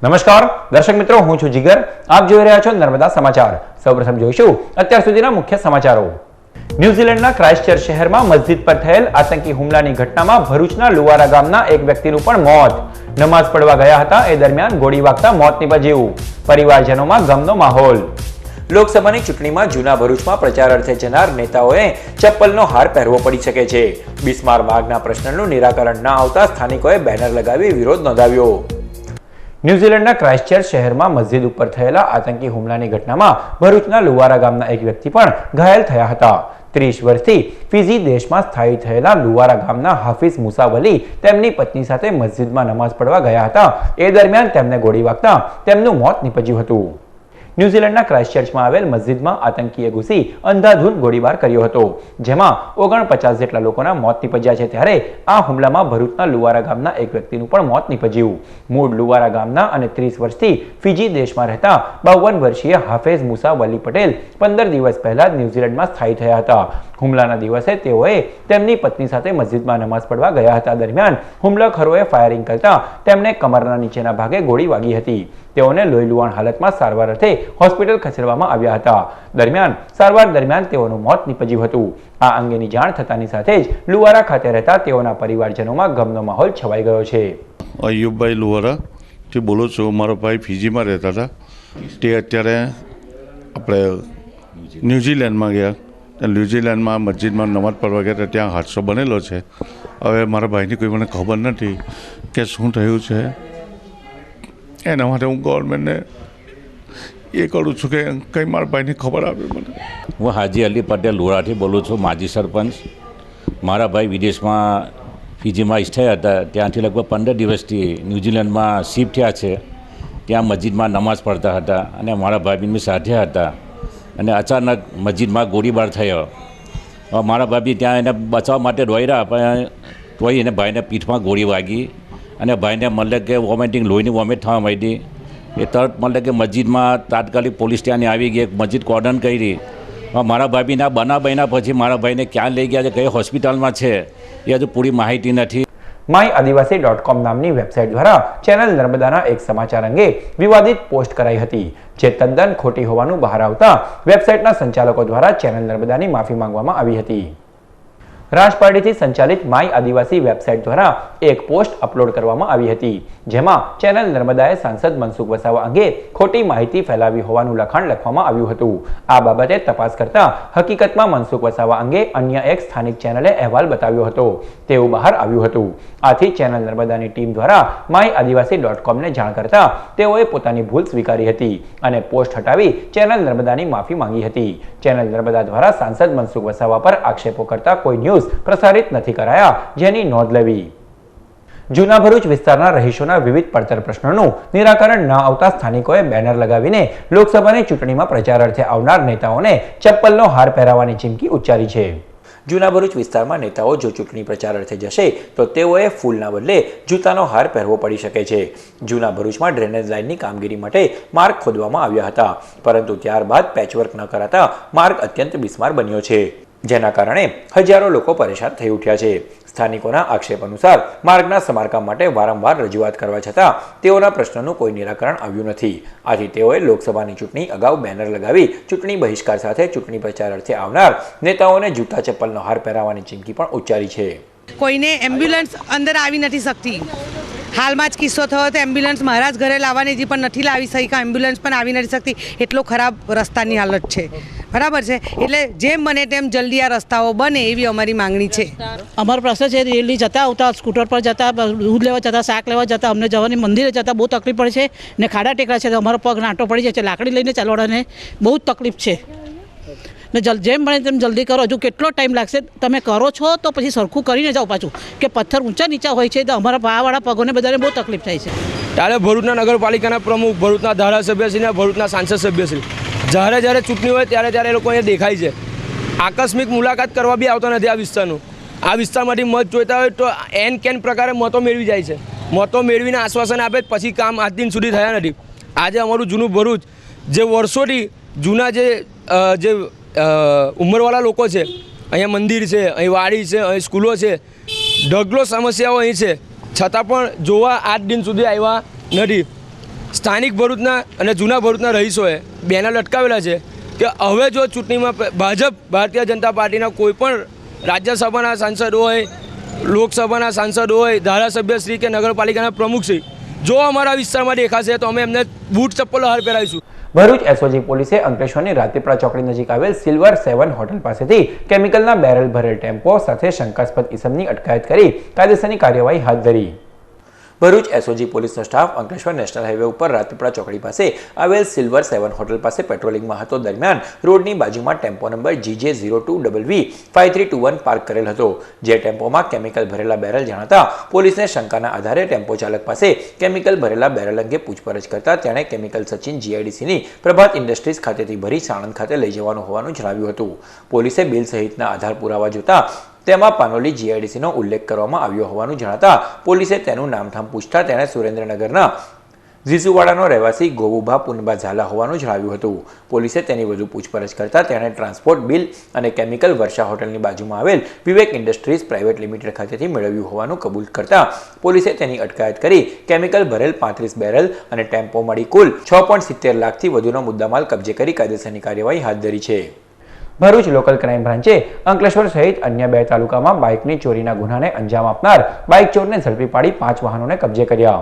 નમસ્કાર દર્શક મિત્રો, હું છું જીગર. આપ જોઈ રહ્યા છો નર્મદા સમાચાર. સૌપ્રથમ જોઈશું અત્યાર સુધીના મુખ્ય સમાચારો. ન્યુઝીલેન્ડના ક્રાઇસ્ટચર્ચ શહેરમાં મસ્જિદ પર થયેલ આતંકી હુમલાની ઘટનામાં ભરૂચના લુવારા ગામના એક વ્યક્તિનું પણ મોત. નમાઝ પડવા ગયા હતા એ દરમિયાન ગોળી વાગતા મોત નીપજ્યું. પરિવારજનોમાં ગમનો માહોલ. લોકસભાની ચૂંટણીમાં જૂના ભરૂચમાં પ્રચાર અર્થે જનાર નેતાઓએ ચપ્પલનો હાર પહેરવો પડી શકે છે. બિસ્માર વાઘના પ્રશ્નનું નિરાકરણ ન આવતા સ્થાનિકોએ બેનર લગાવી વિરોધ નોંધાવ્યો. ન્યુઝીલેન્ડના ક્રાઇસ્ટચર્ચ શહેરમાં મસ્જિદ ઉપર થયેલા આતંકી હુમલાની ઘટનામાં ભરૂચના લુવારા ગામના એક વ્યક્તિ પણ ઘાયલ થયા હતા. 30 વર્ષથી ફિજી દેશમાં સ્થાયી થયેલા લુવારા ગામના હાફિઝ મુસા વલી તેમની પત્ની સાથે મસ્જિદમાં નમાઝ પડવા ગયા હતા. એ દરમિયાન તેમને ગોળી વાગતા તેમનું મોત નીપજ્યું હતું. ન્યુઝીલેન્ડના ક્રાઇસ્ટચર્ચમાં આવેલ મસ્જિદમાં આતંકીએ ઘૂસી અંધાધૂંધ ગોળીબાર કર્યો હતો, જેમાં 49 જેટલા લોકોના મોત નીપજ્યા છે. ત્યારે આ હુમલામાં ભરૂચના લુવારા ગામના એક વ્યક્તિનું પણ મોત નીપજ્યું. મૂળ લુવારા ગામના અને 30 વર્ષથી ફિજી દેશમાં રહેતા 52 વર્ષીય હાફિઝ મુસા વલી પટેલ 15 દિવસ પહેલા ન્યુઝીલેન્ડમાં સ્થાયી થયા હતા. હુમલાના દિવસે તેઓએ તેમની પત્ની સાથે મસ્જિદમાં નમાઝ પડવા ગયા હતા. દરમિયાન હુમલાખોરોએ ફાયરિંગ કરતા તેમને કમરના નીચેના ભાગે ગોળી વાગી હતી. તેઓને લોહીલુહાણ હાલતમાં સારવાર અર્થે હોસ્પિટલ ખસેડવામાં આવ્યા હતા. દરમિયાન સારવાર દરમિયાન તેઓનું મોત નીપજ્યું હતું. આ અંગેની જાણ થતાની સાથે જ લુવારા ખાતે રહેતા તેઓના પરિવારજનોમાં ગમનો માહોલ છવાઈ ગયો છે. અયુબભાઈ લુવારા થી બોલું છું. મારો ભાઈ ફિજીમાં રહેતા હતા. તે અત્યારે આપણે ન્યુઝીલેન્ડમાં ગયા. ન્યુઝીલેન્ડમાં મસ્જિદમાં નમાઝ પડવા ગયા હતા. ત્યાં હાદસો બનેલો છે. હવે મારા ભાઈની કોઈ મને ખબર નથી કે શું થયું છે. એના માટે હું ગવર્મેન્ટને એ કરું છું કે કંઈ મારા ભાઈની ખબર આપે મને. હું હાજી અલી પટેલ લુરાથી બોલું છું, માજી સરપંચ. મારા ભાઈ વિદેશમાં ફિજીમાં સ્થાયી હતા. ત્યાંથી લગભગ 15 દિવસથી ન્યૂઝીલેન્ડમાં શિફ્ટ થયા છે. ત્યાં મસ્જિદમાં નમાઝ પડતા હતા અને મારા ભાભી સાથે હતા અને અચાનક મસ્જિદમાં ગોળીબાર થયો. મારા ભાભી ત્યાં એને બચાવવા માટે દોડ્યા, પણ તોય એને ભાઈને પીઠમાં ગોળી વાગી અને ભાઈને મતલબ કે વોમિટિંગ, લોહીની વોમિટ થવા માંડી. એ તરત મતલબ કે મસ્જિદમાં તાત્કાલિક પોલીસ ત્યાંની આવી ગઈ, મસ્જિદ કોર્ડન કરી. મારા ભાભીના બનાવ બન્યા પછી મારા ભાઈને ક્યાં લઈ ગયા છે, કઈ હોસ્પિટલમાં છે, એ હજુ પૂરી માહિતી નથી. myadivasi.com નામની વેબસાઇટ દ્વારા ચેનલ નર્મદાના એક સમાચાર અંગે વિવાદિત પોસ્ટ કરાઈ હતી, જે તદ્દન ખોટી હોવાનું બહાર આવતા વેબસાઇટના સંચાલકો દ્વારા ચેનલ નર્મદાની માફી માંગવામાં આવી હતી. રાજ પાર્ટીથી સંચાલિત માય આદિવાસી વેબસાઇટ દ્વારા એક પોસ્ટ અપલોડ કરવામાં આવી હતી, જેમાં ચેનલ નર્મદાએ સાંસદ મનસુખ વસાવા અંગે ખોટી માહિતી ફેલાવી હોવાનું લખાણ લખવામાં આવ્યું હતું. આ બાબતે તપાસ કરતા હકીકતમાં મનસુખ વસાવા અંગે અન્ય એક સ્થાનિક ચેનલે અહેવાલ બતાવ્યો હતો તેવું બહાર આવ્યું હતું. આથી ચેનલ નર્મદાની ટીમ દ્વારા myadivasi.com ને જાણ કરતા તેઓએ પોતાની ભૂલ સ્વીકારી હતી અને પોસ્ટ હટાવી ચેનલ નર્મદાની માફી માંગી હતી. ચેનલ નર્મદા દ્વારા સાંસદ મનસુખ વસાવા પર આક્ષેપો કરતા કોઈ ન્યૂઝ પ્રસારિત નથી કરાયા, જેની નોંધ લેવી. જૂના ભરૂચ વિસ્તારના રહીશોના વિવિધ પડતર પ્રશ્નોનું નિરાકરણ ન આવતા સ્થાનિકોએ બેનર લગાવીને લોકસભાની ચૂંટણીમાં પ્રચાર અર્થે આવનાર નેતાઓને ચપ્પલનો હાર પહેરાવવાની ચીમકી ઉચ્ચારી છે. જૂના ભરૂચ વિસ્તારમાં નેતાઓ જો ચૂંટણી પ્રચાર અર્થે જશે તો તેઓએ ફૂલના બદલે જૂતાનો હાર પહેરવો પડી શકે છે. જૂના ભરૂચમાં ડ્રેનેજ લાઇનની કામગીરી માટે માર્ગ ખોદવામાં આવ્યા હતા, પરંતુ ત્યારબાદ પેચવર્ક ન કરાતા માર્ગ અત્યંત બિસ્માર બન્યો છે, જેના કારણે હજારો લોકો પરેશાન થઈ ઉઠ્યા છે. સ્થાનિકોના આક્ષેપ અનુસાર માર્ગના સમારકામ માટે વારંવાર રજૂઆત કરવા છતાં તેઓના પ્રશ્નનું કોઈ નિરાકરણ આવ્યું નથી. આથી તેઓએ લોકસભાની ચૂંટણી અગાઉ બેનર લગાવી ચૂંટણી બહિષ્કાર સાથે ચૂંટણી પ્રચાર અર્થે આવનાર નેતાઓને જૂતા ચપ્પલનો હાર પહેરાવવાની ચીમકી પણ ઉચ્ચારી છે. કોઈને એમ્બ્યુલન્સ અંદર આવી નથી શકતી. હાલમાં જ કિસ્સો થયો તો એમ્બ્યુલન્સ મારા જ ઘરે લાવવાની હતી, પણ નથી લાવી શકી. એમ્બ્યુલન્સ પણ આવી નથી શકતી, એટલો ખરાબ રસ્તાની હાલત છે. બરાબર છે, એટલે જેમ બને તેમ જલ્દી આ રસ્તાઓ બને એવી અમારી માંગણી છે. અમારો પ્રશ્ન છે, રેલી જતા આવતા, સ્કૂટર પર જતા, દૂધ લેવા જતા, શાક લેવા જતા, અમને જવાની મંદિરે જતા બહુ તકલીફ પડે છે ને ખાડા ટેકરા છે તો અમારો પગ નાટો પડી જાય છે. લાકડી લઈને ચાલવાને બહુ જ તકલીફ છે ને જેમ બને તેમ જલ્દી કરો. હજુ કેટલો ટાઈમ લાગશે? તમે કરો છો તો પછી સરખું કરીને જાઓ પાછું, કે પથ્થર ઊંચા નીચા હોય છે તો અમારા પાવાવાળા પગોને બધાને બહુ તકલીફ થાય છે. ત્યારે ભરૂચના નગરપાલિકાના પ્રમુખ, ભરૂચના ધારાસભ્યશ્રી, ભરૂચના સાંસદ સભ્યશ્રી જ્યારે ચૂંટણી હોય ત્યારે એ લોકો અહીંયા દેખાય છે. આકસ્મિક મુલાકાત કરવા બી આવતો નથી આ વિસ્તારનું. આ વિસ્તારમાંથી મત જોઈતા હોય તો એન કેન પ્રકારે મતો મેળવી જાય છે. મતો મેળવીને આશ્વાસન આપે પછી કામ આજ દિન સુધી થયા નથી. આજે અમારું જૂનું ભરૂચ જે વર્ષોથી જૂના જે ઉંમરવાળા લોકો છે, અહીંયા મંદિર છે, અહીં વાડી છે, અહીં સ્કૂલો છે, ઢગલો સમસ્યાઓ અહીં છે, છતાં પણ જોવા આજ દિન સુધી આવ્યા નથી. સ્થાનિક ભરૂચના અને જૂના ભરૂચના રહીશોએ બેનર લટકાવેલા છે કે હવે જો ચૂંટણીમાં ભાજપ ભારતીય જનતા પાર્ટીના કોઈ પણ રાજ્યસભાના સાંસદ હોય, લોકસભાના સાંસદ હોય, ધારાસભ્યશ્રી કે નગરપાલિકાના પ્રમુખશ્રી જો અમારા વિસ્તારમાં દેખાશે તો અમે એમને બૂટ ચપ્પલ હાર પહેરાવીશું. ભરૂચ એસઓજી પોલીસે અંકલેશ્વરની રાતીપરા ચોકડી નજીક આવેલ સિલ્વર 7 હોટલ પાસેથી કેમિકલના બેરલ ભરેલ ટેમ્પો સાથે શંકાસ્પદ ઇસમની અટકાયત કરી કાયદેસરની કાર્યવાહી હાથ ધરી. ભરૂચ એસઓજી પોલીસનો સ્ટાફ અંકલેશ્વર નેશનલ હાઈવે ઉપર રાતીપરા ચોકડી પાસે આવેલ સિલ્વર 7 હોટલ પાસે પેટ્રોલિંગમાં હતો. દરમિયાન રોડની બાજુમાં ટેમ્પો નંબર GJ02WV5321 પાર્ક કરેલ હતો, જે ટેમ્પોમાં કેમિકલ ભરેલા બેરલ જણાતા પોલીસને શંકાના આધારે ટેમ્પો ચાલક પાસે કેમિકલ ભરેલા બેરલ અંગે પૂછપરછ કરતા તેણે કેમિકલ સચિન GIDCની પ્રભાત ઇન્ડસ્ટ્રીઝ ખાતેથી ભરી સાણંદ ખાતે લઈ જવાનું હોવાનું જણાવ્યું હતું. પોલીસે બિલ સહિતના આધાર પુરાવા જોતા તેમાં પાનોલી GIDCનો ઉલ્લેખ કરવામાં આવ્યો હોવાનું જણાતા પોલીસે તેનું નામઠામ પૂછતા તેણે સુરેન્દ્રનગરના ઝીસુવાડાનો રહેવાસી ગોવુભા પુનબા ઝાલા હોવાનું જણાવ્યું હતું. પોલીસે તેની વધુ પૂછપરછ કરતા તેણે ટ્રાન્સપોર્ટ બિલ અને કેમિકલ વર્ષા હોટલની બાજુમાં આવેલ વિવેક ઇન્ડસ્ટ્રીઝ પ્રાઇવેટ લિમિટેડ ખાતેથી મેળવ્યું હોવાનું કબૂલ કરતા પોલીસે તેની અટકાયત કરી કેમિકલ ભરેલ 35 બેરલ અને ટેમ્પો મળી કુલ 6.70 લાખથી વધુનો મુદ્દામાલ કબજે કરી કાયદેસરની કાર્યવાહી હાથ ધરી છે. ભરૂચ લોકલ ક્રાઇમ બ્રાન્ચે અંકલેશ્વર સહિત અન્ય 2 તાલુકામાં બાઇકની ચોરીના ગુનાને અંજામ આપનાર બાઇક ચોરને ઝડપી પાડી 5 વાહનોને કબજે કર્યા.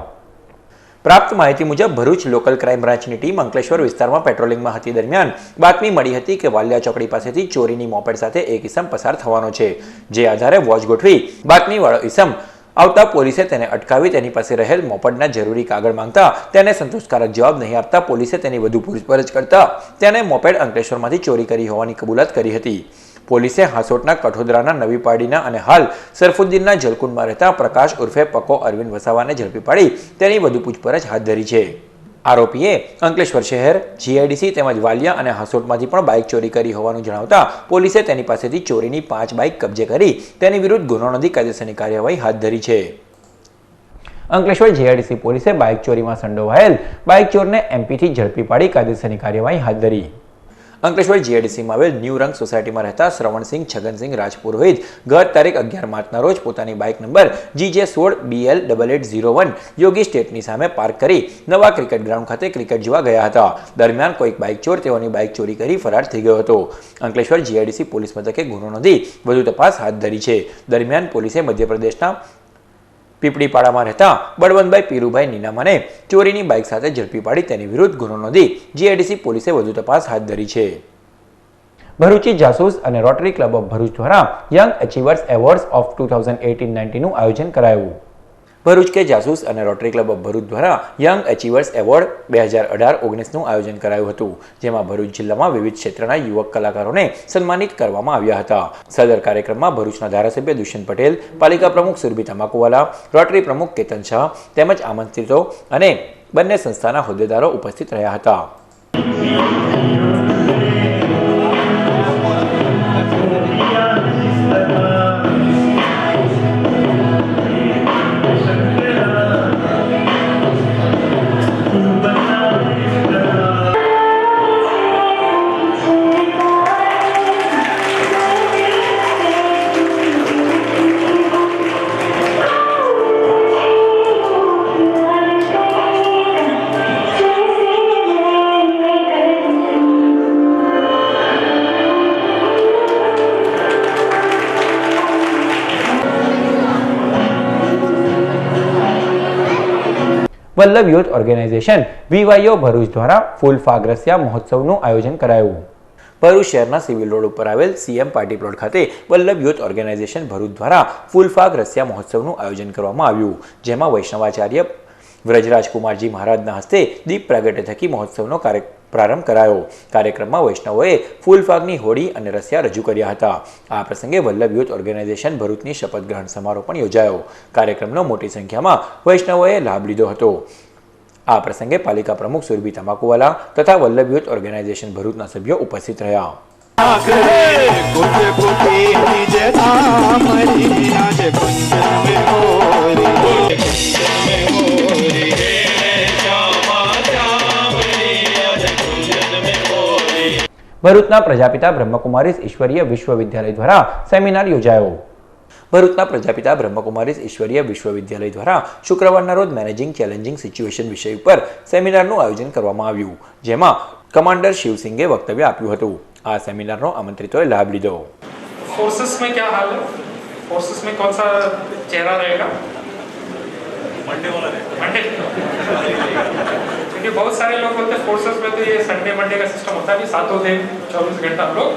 પ્રાપ્ત માહિતી મુજબ ભરૂચ લોકલ ક્રાઇમ બ્રાન્ચની ટીમ અંકલેશ્વર વિસ્તારમાં પેટ્રોલિંગમાં હતી. દરમિયાન બાતમી મળી હતી કે વાલિયા ચોકડી પાસેથી ચોરીની મોપેડ સાથે એક ઇસમ પસાર થવાનો છે, જે આધારે વોચ ગોઠવી બાતમીવાળો ઇસમ આવતા પોલીસે તેને અટકાવી તેની પાસે રહેલ મોપડના જરૂરી કાગળ માંગતા તેને સંતોષકારક જવાબ નહીં આપતા પોલીસે તેની વધુ પૂછપરછ કરતા તેને મોપેડ અંકલેશ્વરમાંથી ચોરી કરી હોવાની કબૂલાત કરી હતી. પોલીસે હાંસોટના કઠોદરાના નવી પાડીના અને હાલ સરફુદ્દીનના જલકુંડમાં રહેતા પ્રકાશ ઉર્ફે પકો અરવિંદ વસાવાને ઝડપી પાડી તેની વધુ પૂછપરછ હાથ ધરી છે. આરોપીએ અંકલેશ્વર શહેર, GIDC તેમજ વાલિયા અને હાંસોટમાંથી પણ બાઇક ચોરી કરી હોવાનું જણાવતા પોલીસે તેની પાસેથી ચોરીની 5 બાઇક કબજે કરી તેની વિરુદ્ધ ગુનો નોંધી કાયદેસરની કાર્યવાહી હાથ ધરી છે. અંકલેશ્વર GIDC પોલીસે બાઇક ચોરીમાં સંડોવાયેલ બાઇક ચોરને MPથી ઝડપી પાડી કાયદેસરની કાર્યવાહી હાથ ધરી. અંકલેશ્વર GIDCમાં આવેલ ન્યૂ રંગ સોસાયટીમાં રહેતા શ્રવણસિંહ છગનસિંહ રાજપુરોહિત ગત તારીખ 11 માર્ચના રોજ પોતાની બાઇક નંબર GJ16BL8801 યોગી સ્ટેટની સામે પાર્ક કરી નવા ક્રિકેટ ગ્રાઉન્ડ ખાતે ક્રિકેટ જોવા ગયા હતા. દરમિયાન કોઈક બાઇક ચોર તેઓની બાઇક ચોરી કરી ફરાર થઈ ગયો હતો. અંકલેશ્વર GIDC પોલીસ મથકે ગુનો નોંધી વધુ તપાસ હાથ ધરી છે. દરમિયાન પોલીસે મધ્યપ્રદેશના પીપળીપાડામાં રહેતા બળવંતભાઈ પીરુભાઈ નીનામાને ચોરીની બાઇક સાથે ઝડપી પાડી તેની વિરુદ્ધ ગુનો નોંધી GIDC પોલીસે વધુ તપાસ હાથ ધરી છે. ભરૂચી જાસૂસ અને રોટરી ક્લબ ઓફ ભરૂચ દ્વારા યંગ અચીવર્સ એવોર્ડ્સ ઓફ 2018-19નું આયોજન કરાયું. ભરૂચ કે જાસૂસ અને રોટરી ક્લબ ઓફ ભરૂચ દ્વારા યંગ અચીવર્સ એવોર્ડ 2018-19નું આયોજન કરાયું હતું, જેમાં ભરૂચ જિલ્લામાં વિવિધ ક્ષેત્રના યુવક કલાકારોને સન્માનિત કરવામાં આવ્યા હતા. સદર કાર્યક્રમમાં ભરૂચના ધારાસભ્ય દુષ્યંત પટેલ, પાલિકા પ્રમુખ સુરભી તમાકુવાલા, રોટરી પ્રમુખ કેતન શાહ તેમજ આમંત્રિતો અને બંને સંસ્થાના હોદ્દેદારો ઉપસ્થિત રહ્યા હતા. Vallabh youth organisation VYO Bharuch દ્વારા ફૂલ ફાગ રસિયા મહોત્સવનું આયોજન કરાયું. ભરૂચ શહેરના સિવિલ રોડ ઉપર આવેલ CM પાર્ટી પ્લોટ ખાતે વલ્લભ યુથ ઓર્ગેનાઇઝેશન ભરૂચ દ્વારા ફૂલ ફાગ રસિયા મહોત્સવનું આયોજન કરવામાં આવ્યું, જેમાં વૈષ્ણવાચાર્ય વ્રજરાજકુમારજી મહારાજના હસ્તે દીપ પ્રાગટ્ય થકી મહોત્સવનો પ્રારંભ કરાયો. કાર્યક્રમમાં વૈષ્ણવોએ ફૂલફાગની હોડી અને રસિયા રજૂ કર્યા હતા. આ પ્રસંગે વલ્લભ યુથ ઓર્ગેનાઇઝેશન ભરૂચની શપથ ગ્રહણ સમારોહ પણ યોજાયો. કાર્યક્રમનો મોટી સંખ્યામાં વૈષ્ણવોએ લાભ લીધો હતો. આ પ્રસંગે પાલિકા પ્રમુખ સુરભી તમાકુવાલા તથા વલ્લભ યુથ ઓર્ગેનાઇઝેશન ભરૂચના સભ્યો ઉપસ્થિત રહ્યા. ભરૂચના પ્રજાપિતા બ્રહ્મકુમારીઝ ઈશ્વરીય વિશ્વવિદ્યાલય દ્વારા સેમિનાર યોજાયો. ભરૂચના પ્રજાપિતા બ્રહ્મકુમારીઝ ઈશ્વરીય વિશ્વવિદ્યાલય દ્વારા શુક્રવારના રોજ મેનેજિંગ ચેલેન્જિંગ સિચ્યુએશન વિષય ઉપર સેમિનારનું આયોજન કરવામાં આવ્યું, જેમાં કમાન્ડર શિવસિંગે વક્તવ્ય આપ્યું હતું। આ સેમિનારનો આમંત્રિતોએ લાભ લીધો। फोर्सेस में क्या हाल है? फोर्सेस में कौन सा चेहरा रहेगा? मंडे वाला रहेगा। मंडे क्योंकि बहुत सारे लोग होते हैं फोर्सेस में, तो ये संडे मंडे का सिस्टम होता है, 7 दिन 24 घंटा हम लोग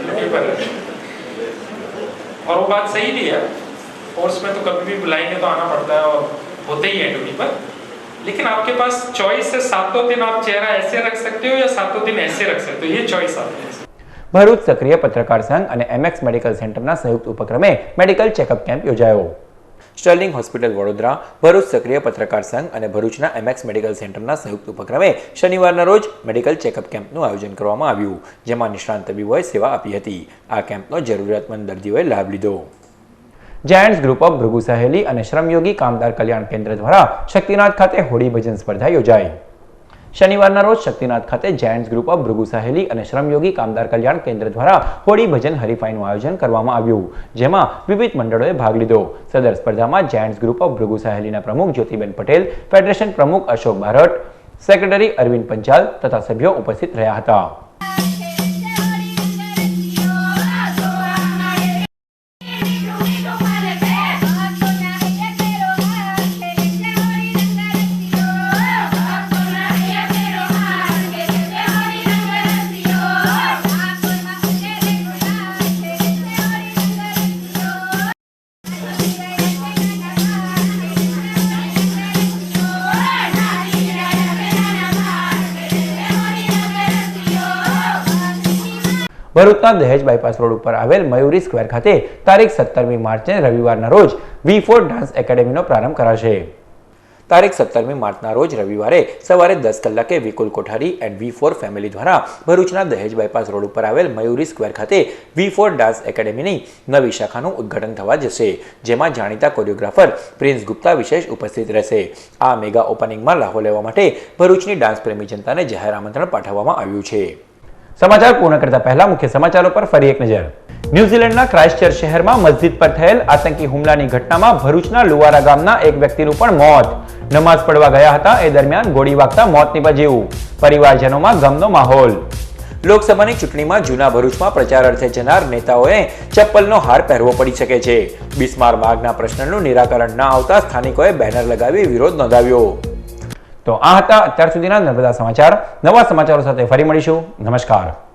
ड्यूटी पर रहते हैं। और वो बात सही भी है, फोर्स में तो कभी भी बुलाएंगे तो आना पड़ता है और होते ही है ड्यूटी पर, लेकिन आपके पास चॉइस है, 7 दिन आप चेहरा ऐसे रख सकते हो या 7 दिन ऐसे रख सकते हो, ये चॉइस आपकी है। ભરૂચ સક્રિય પત્રકાર સંઘ અને એમએક્સ મેડિકલ સેન્ટરના સંયુક્ત ઉપક્રમે મેડિકલ ચેકઅપ કેમ્પ યોજાયો। સ્ટર્લિંગ હોસ્પિટલ વડોદરા, ભરૂચ સક્રિય પત્રકાર સંઘ અને ભરૂચના એમએક્સ મેડિકલ સેન્ટરના સંયુક્ત ઉપક્રમે શનિવારના રોજ મેડિકલ ચેકઅપ કેમ્પનું આયોજન કરવામાં આવ્યું, જેમાં નિષ્ણાંત તબીબોએ સેવા આપી હતી। આ કેમ્પનો જરૂરિયાતમંદ દર્દીઓએ લાભ લીધો। જાયન્ટ્સ ગ્રુપ ઓફ ભૃગુ સહેલી અને શ્રમયોગી કામદાર કલ્યાણ કેન્દ્ર દ્વારા શક્તિનાથ ખાતે હોળી ભજન સ્પર્ધા યોજાઈ। શનિવારના રોજ શક્તિનાથ ખાતે જાયન્ટ્સ ગ્રુપ ઓફ ભૃગુ સહેલી અને શ્રમયોગી કામદાર કલ્યાણ કેન્દ્ર દ્વારા હોળી ભજન હરીફાઈનું આયોજન કરવામાં આવ્યું, જેમાં વિવિધ મંડળોએ ભાગ લીધો। સદર સ્પર્ધામાં જાયન્ટ્સ ગ્રુપ ઓફ ભૃગુ સહેલીના પ્રમુખ જ્યોતિબેન પટેલ, ફેડરેશન પ્રમુખ અશોક બારટ, સેક્રેટરી અરવિંદ પંચાલ તથા સભ્યો ઉપસ્થિત રહ્યા હતા। ભરૂચના દહેજ બાયપાસ રોડ ઉપર આવેલ મયુરી સ્ક્વેર ખાતે તારીખ 17મી માર્ચને રવિવારના રોજ V4 ડાન્સ એકેડેમીનો પ્રારંભ કરાશે। તારીખ 17મી માર્ચના રોજ રવિવારે સવારે 10 કલાકે વિકુલ કોઠારી એન્ડ V4 ફેમિલી દ્વારા ભરૂચના દહેજ બાયપાસ રોડ ઉપર આવેલ મયુરી સ્ક્વેર ખાતે V4 ડાન્સ એકેડેમીની નવી શાખાનું ઉદ્ઘાટન થવા જશે, જેમાં જાણીતા કોરિયોગ્રાફર પ્રિન્સ ગુપ્તા વિશેષ ઉપસ્થિત રહેશે। આ મેગા ઓપનિંગમાં લાભો લેવા માટે ભરૂચની ડાન્સ પ્રેમી જનતાને જાહેર આમંત્રણ પાઠવવામાં આવ્યું છે। સમાચાર પૂર્ણ કરતા પહેલા મુખ્ય સમાચારો પર ફરી એક નજર। ન્યુઝીલેન્ડના ક્રાઇસ્ટચર્ચ શહેરમાં મસ્જિદ પર થયેલ આતંકી હુમલાની ઘટનામાં ભરૂચના લુવારા ગામના એક વ્યક્તિનું પણ મોત। નમાઝ પડવા ગયા હતા એ દરમિયાન ગોળી વાગતા મોત નીપજ્યું। પરિવારજનોમાં ગમનો માહોલ। લોકસભાની ચૂંટણીમાં જૂના ભરૂચમાં પ્રચાર અર્થે જનાર નેતાઓએ ચપ્પલનો હાર પહેરવો પડી શકે છે। બિસ્માર માર્ગના પ્રશ્નનું નિરાકરણ ન આવતા સ્થાનિકોએ બેનર લગાવી વિરોધ નોંધાવ્યો। તો આ હતા અત્યાર સુધીના નર્મદા સમાચાર। નવા સમાચારો સાથે ફરી મળીશું। નમસ્કાર।